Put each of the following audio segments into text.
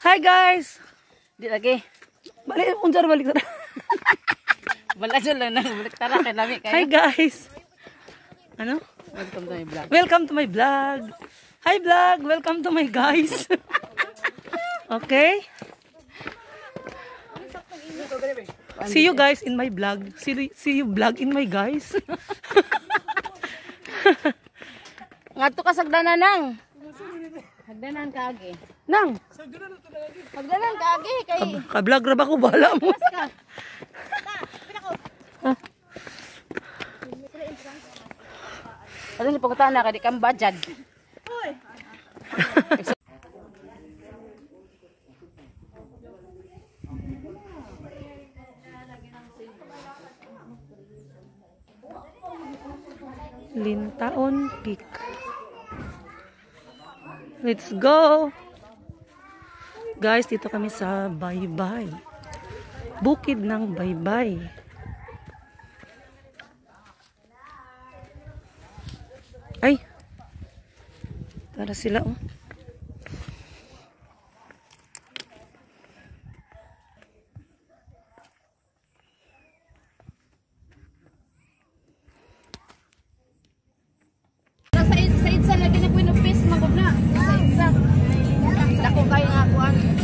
Hi guys. Di lagi. Balik unjar balik tara. Balason lang na balik tara kay lami kayo. Hi guys. Ano? Welcome to my vlog. Welcome to my vlog. Hi vlog. Welcome to my guys. Okay. See you guys in my vlog. See you vlog in my guys. Ngadto ka sagdanan nang. Sagdanan ka agi. Nang. Sagdanan ka agi kay Ka-vlog ra ba ko bala mo? Ano ni pagkutan na kay kang budget. Lintaon Peak. Let's go! Guys, dito kami sa Baybay. Bukid ng Baybay. Ay! Tara sila, oh.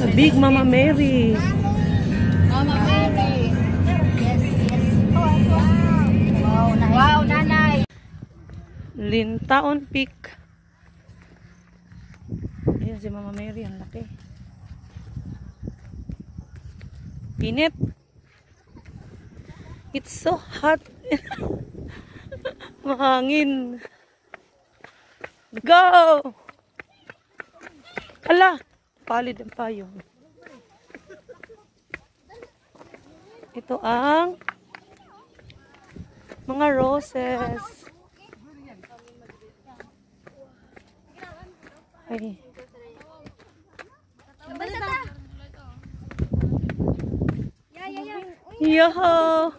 The big Mama Mary. Mama Mary. Yes, yes. Wow, nice. Wow, nanay. Lintaon Peak. Ayan si Mama Mary, ang laki. Init. It's so hot. Mahangin. Go! Ala! Palid ang payong. Ito ang mga roses. Ay. Yoho!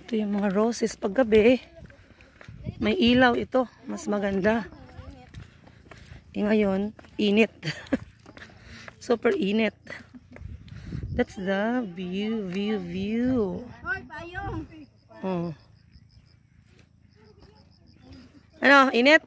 Ito yung mga roses paggabi. May ilaw ito. Mas maganda. Ngayon, init. Super init. That's the view. Oh. Ano, init?